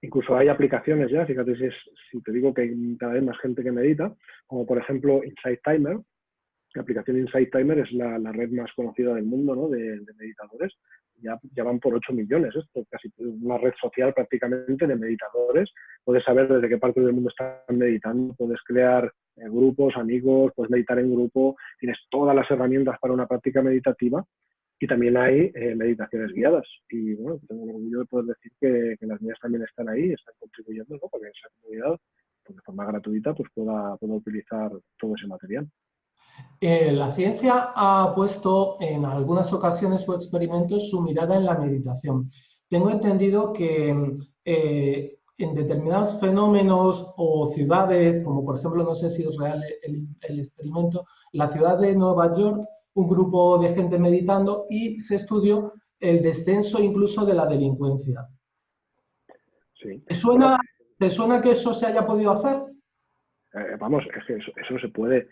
Incluso hay aplicaciones ya, fíjate si te digo que hay cada vez más gente que medita, como por ejemplo Insight Timer. La aplicación Insight Timer es la red más conocida del mundo, ¿no? de meditadores. Ya van por 8 millones, esto casi una red social prácticamente de meditadores. Puedes saber desde qué parte del mundo están meditando, puedes crear grupos, amigos, puedes meditar en grupo, tienes todas las herramientas para una práctica meditativa. Y también hay meditaciones guiadas. Y bueno, tengo el orgullo de poder decir que las mías también están ahí, están contribuyendo, ¿no? Para que esa comunidad, pues de forma gratuita, pues pueda utilizar todo ese material. La ciencia ha puesto en algunas ocasiones o experimentos su mirada en la meditación. Tengo entendido que en determinados fenómenos o ciudades, como por ejemplo, no sé si es real el experimento, la ciudad de Nueva York, un grupo de gente meditando y se estudió el descenso incluso de la delincuencia. Sí. ¿Te suena que eso se haya podido hacer? Vamos, es que eso se puede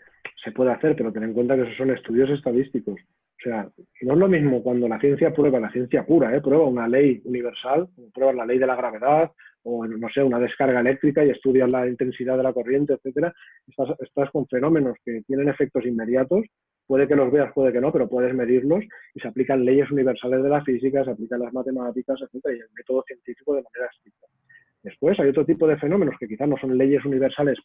hacer, pero ten en cuenta que esos son estudios estadísticos. O sea, no es lo mismo cuando la ciencia pura, prueba una ley universal, prueba la ley de la gravedad, o no sé, una descarga eléctrica y estudias la intensidad de la corriente, etcétera. Estás con fenómenos que tienen efectos inmediatos, puede que los veas, puede que no, pero puedes medirlos y se aplican leyes universales de la física, se aplican las matemáticas, etcétera, y el método científico de manera estricta. Después hay otro tipo de fenómenos que quizás no son leyes universales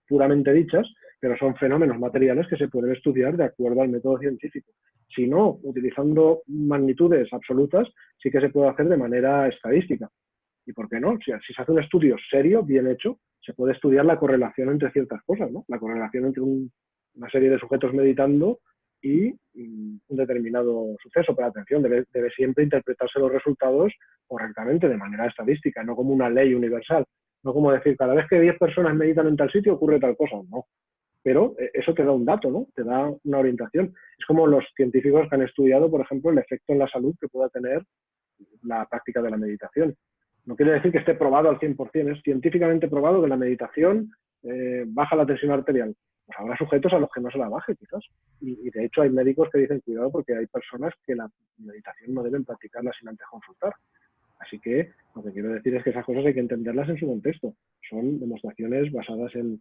puramente dichas, pero son fenómenos materiales que se pueden estudiar de acuerdo al método científico. Si no, utilizando magnitudes absolutas, sí que se puede hacer de manera estadística. ¿Y por qué no? Si se hace un estudio serio, bien hecho, se puede estudiar la correlación entre ciertas cosas, ¿no? La correlación entre una serie de sujetos meditando y un determinado suceso. Pero atención, debe siempre interpretarse los resultados correctamente, de manera estadística, no como una ley universal. No como decir, cada vez que 10 personas meditan en tal sitio ocurre tal cosa, no. Pero eso te da un dato, ¿no? Te da una orientación. Es como los científicos que han estudiado, por ejemplo, el efecto en la salud que pueda tener la práctica de la meditación. No quiere decir que esté probado al 100%, es científicamente probado que la meditación baja la tensión arterial. Pues habrá sujetos a los que no se la baje, quizás. Y de hecho hay médicos que dicen, cuidado, porque hay personas que la meditación no deben practicarla sin antes consultar. Así que lo que quiero decir es que esas cosas hay que entenderlas en su contexto. Son demostraciones basadas en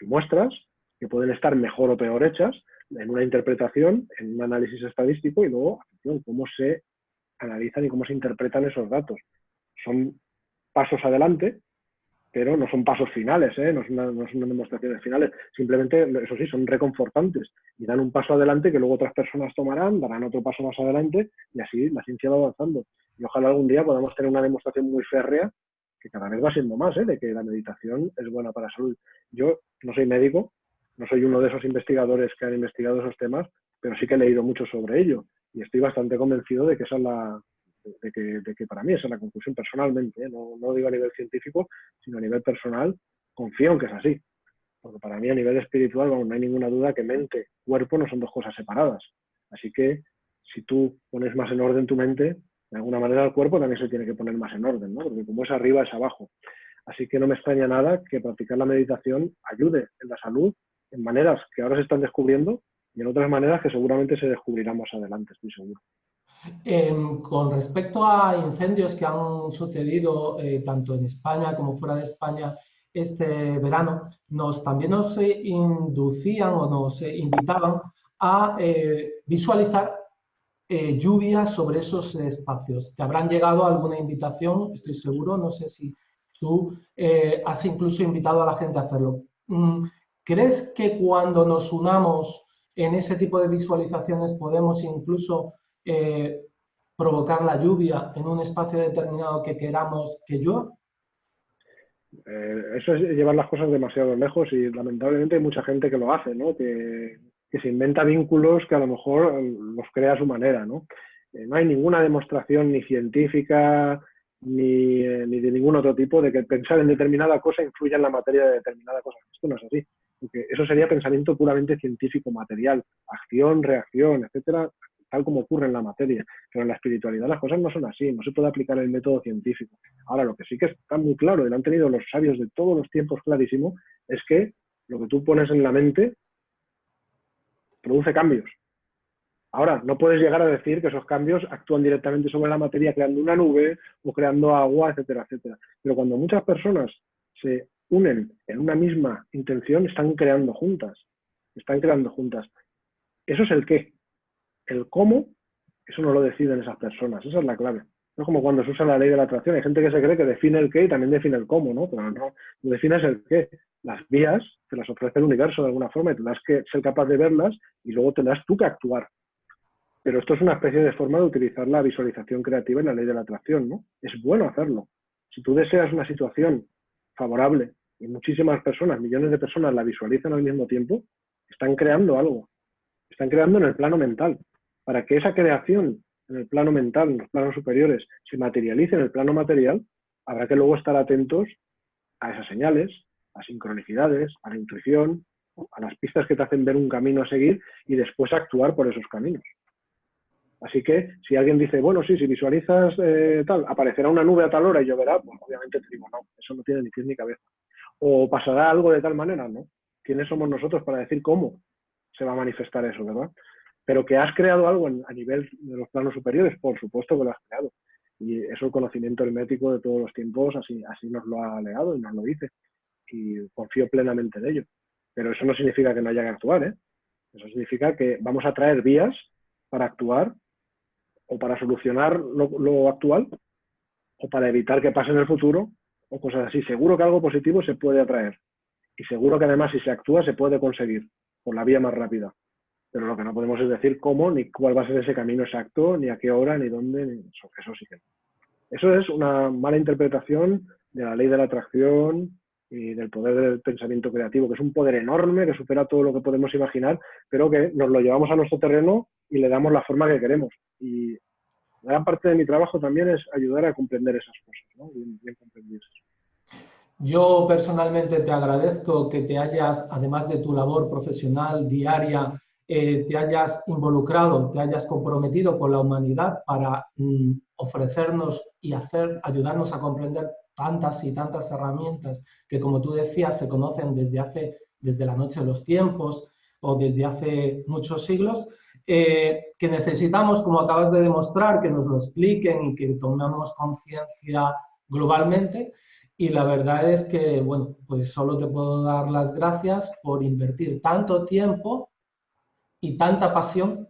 muestras que pueden estar mejor o peor hechas, en una interpretación, en un análisis estadístico y luego, atención, cómo se analizan y cómo se interpretan esos datos. Son pasos adelante, pero no son pasos finales, no son demostraciones finales. Simplemente, eso sí, son reconfortantes y dan un paso adelante que luego otras personas tomarán, darán otro paso más adelante y así la ciencia va avanzando. Y ojalá algún día podamos tener una demostración muy férrea, que cada vez va siendo más, de que la meditación es buena para la salud. Yo no soy médico, no soy uno de esos investigadores que han investigado esos temas, pero sí que he leído mucho sobre ello. Y estoy bastante convencido de que esa es de que para mí esa es la conclusión personalmente, ¿eh? No lo digo a nivel científico, sino a nivel personal, confío en que es así. Porque para mí a nivel espiritual, bueno, no hay ninguna duda que mente, cuerpo no son dos cosas separadas. Así que si tú pones más en orden tu mente, de alguna manera el cuerpo también se tiene que poner más en orden, ¿no? Porque como es arriba es abajo. Así que no me extraña nada que practicar la meditación ayude en la salud en maneras que ahora se están descubriendo y en otras maneras que seguramente se descubrirán más adelante, estoy seguro. Con respecto a incendios que han sucedido tanto en España como fuera de España este verano, también nos inducían o nos invitaban a visualizar lluvias sobre esos espacios. Te habrán llegado alguna invitación, estoy seguro, no sé si tú has incluso invitado a la gente a hacerlo. ¿Crees que cuando nos unamos en ese tipo de visualizaciones podemos incluso provocar la lluvia en un espacio determinado que queramos que llueva? Eso es llevar las cosas demasiado lejos y lamentablemente hay mucha gente que lo hace, ¿no? Que se inventa vínculos que a lo mejor los crea a su manera, ¿no? No hay ninguna demostración ni científica ni de ningún otro tipo de que pensar en determinada cosa influya en la materia de determinada cosa. Esto no es así, porque eso sería pensamiento puramente científico, material, acción, reacción, etcétera, tal como ocurre en la materia. Pero en la espiritualidad las cosas no son así, no se puede aplicar el método científico. Ahora, lo que sí que está muy claro y lo han tenido los sabios de todos los tiempos clarísimo es que lo que tú pones en la mente produce cambios. Ahora, no puedes llegar a decir que esos cambios actúan directamente sobre la materia creando una nube o creando agua, etcétera, etcétera. Pero cuando muchas personas se unen en una misma intención, están creando juntas. Están creando juntas. Eso es el qué. El cómo, eso no lo deciden esas personas. Esa es la clave. No es como cuando se usa la ley de la atracción. Hay gente que se cree que define el qué y también define el cómo, ¿no? Pero no, tú defines el qué. Las vías te las ofrece el universo de alguna forma y tendrás que ser capaz de verlas y luego tendrás tú que actuar. Pero esto es una especie de forma de utilizar la visualización creativa en la ley de la atracción, ¿no? Es bueno hacerlo. Si tú deseas una situación favorable y muchísimas personas, millones de personas la visualizan al mismo tiempo, están creando algo. Están creando en el plano mental. Para que esa creación en el plano mental, en los planos superiores, se materialice en el plano material, habrá que luego estar atentos a esas señales, a sincronicidades, a la intuición, a las pistas que te hacen ver un camino a seguir y después actuar por esos caminos. Así que si alguien dice, bueno, sí, si visualizas tal, aparecerá una nube a tal hora y lloverá, pues obviamente te digo, no, eso no tiene ni pies ni cabeza. O pasará algo de tal manera, ¿no? ¿Quiénes somos nosotros para decir cómo se va a manifestar eso, verdad? Pero que has creado algo a nivel de los planos superiores, por supuesto que lo has creado. Y eso el conocimiento hermético de todos los tiempos así nos lo ha legado y nos lo dice. Y confío plenamente en ello. Pero eso no significa que no haya que actuar, ¿eh? Eso significa que vamos a traer vías para actuar o para solucionar lo actual o para evitar que pase en el futuro o cosas así. Seguro que algo positivo se puede atraer y seguro que además si se actúa se puede conseguir por la vía más rápida. Pero lo que no podemos es decir cómo, ni cuál va a ser ese camino exacto, ni a qué hora, ni dónde, ni eso sí que no. Eso es una mala interpretación de la ley de la atracción y del poder del pensamiento creativo, que es un poder enorme que supera todo lo que podemos imaginar, pero que nos lo llevamos a nuestro terreno y le damos la forma que queremos. Y gran parte de mi trabajo también es ayudar a comprender esas cosas, ¿no? Bien comprendidas. Yo personalmente te agradezco que te hayas, además de tu labor profesional diaria, te hayas involucrado, te hayas comprometido con la humanidad para ofrecernos y ayudarnos a comprender tantas y tantas herramientas que, como tú decías, se conocen desde la noche de los tiempos o desde hace muchos siglos, que necesitamos, como acabas de demostrar, que nos lo expliquen y que tomemos conciencia globalmente. Y la verdad es que, bueno, pues solo te puedo dar las gracias por invertir tanto tiempo y tanta pasión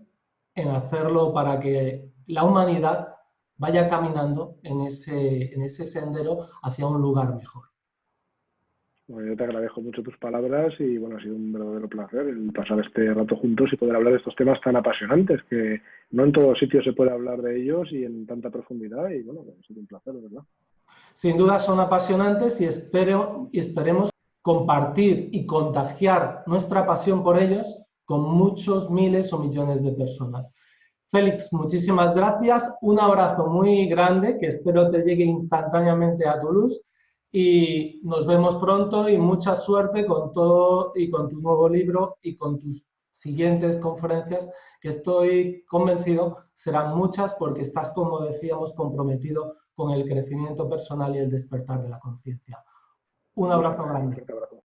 en hacerlo para que la humanidad vaya caminando en ese sendero hacia un lugar mejor. Bueno, yo te agradezco mucho tus palabras y bueno, ha sido un verdadero placer el pasar este rato juntos y poder hablar de estos temas tan apasionantes que no en todos sitios se puede hablar de ellos y en tanta profundidad y bueno, ha sido un placer, de verdad. Sin duda son apasionantes y esperemos compartir y contagiar nuestra pasión por ellos con muchos miles o millones de personas. Félix, muchísimas gracias. Un abrazo muy grande que espero te llegue instantáneamente a Toulouse y nos vemos pronto y mucha suerte con todo y con tu nuevo libro y con tus siguientes conferencias, que estoy convencido serán muchas porque estás, como decíamos, comprometido con el crecimiento personal y el despertar de la conciencia. Un abrazo grande. Un abrazo.